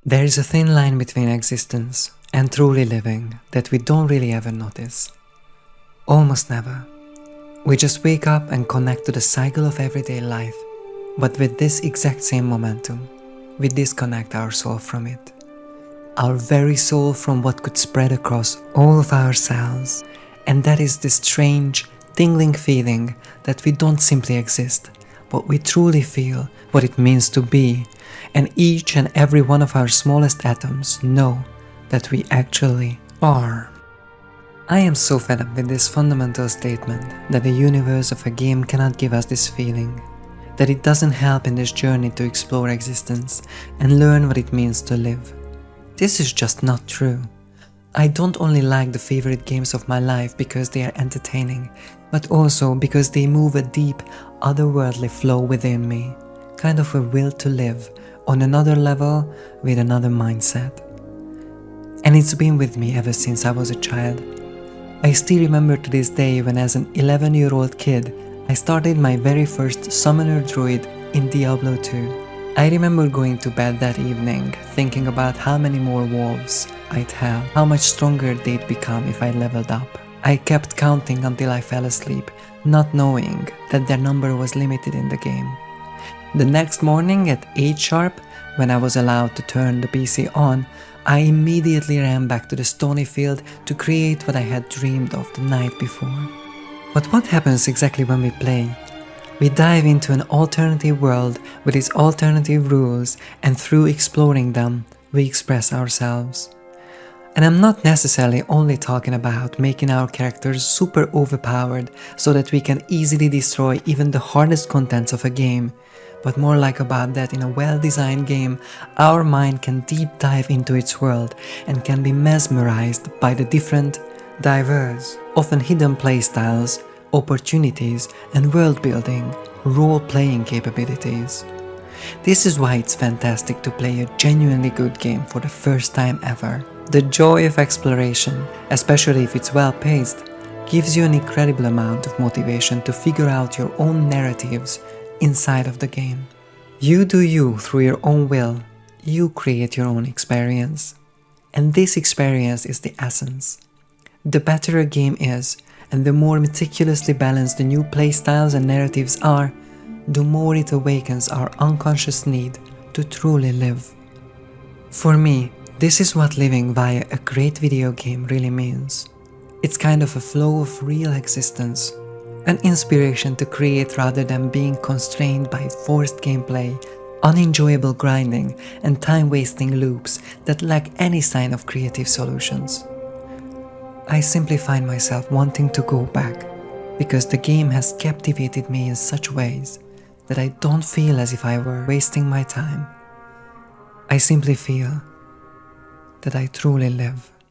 There is a thin line between existence and truly living that we don't really ever notice. Almost never. We just wake up and connect to the cycle of everyday life, but with this exact same momentum, we disconnect our soul from it. Our very soul from what could spread across all of our cells, and that is this strange, tingling feeling that we don't simply exist, but we truly feel what it means to be, and each and every one of our smallest atoms know that we actually are. I am so fed up with this fundamental statement that the universe of a game cannot give us this feeling, that it doesn't help in this journey to explore existence and learn what it means to live. This is just not true. I don't only like the favorite games of my life because they are entertaining, but also because they move a deep, otherworldly flow within me, kind of a will to live on another level with another mindset. And it's been with me ever since I was a child. I still remember to this day when as an 11-year-old kid, I started my very first summoner druid in Diablo II. I remember going to bed that evening, thinking about how many more wolves I'd have, how much stronger they'd become if I leveled up. I kept counting until I fell asleep, not knowing that their number was limited in the game. The next morning at 8 sharp, when I was allowed to turn the PC on, I immediately ran back to the Stony Field to create what I had dreamed of the night before. But what happens exactly when we play? We dive into an alternative world with its alternative rules, and through exploring them, we express ourselves. And I'm not necessarily only talking about making our characters super overpowered so that we can easily destroy even the hardest contents of a game, but more like about that in a well-designed game, our mind can deep dive into its world and can be mesmerized by the different, diverse, often hidden playstyles, opportunities, and world-building, role-playing capabilities. This is why it's fantastic to play a genuinely good game for the first time ever. The joy of exploration, especially if it's well-paced, gives you an incredible amount of motivation to figure out your own narratives inside of the game. You do you through your own will, you create your own experience. And this experience is the essence. The better a game is, and the more meticulously balanced the new playstyles and narratives are, the more it awakens our unconscious need to truly live. For me, this is what living via a great video game really means. It's kind of a flow of real existence, an inspiration to create rather than being constrained by forced gameplay, unenjoyable grinding, and time-wasting loops that lack any sign of creative solutions. I simply find myself wanting to go back, because the game has captivated me in such ways that I don't feel as if I were wasting my time. I simply feel that I truly live.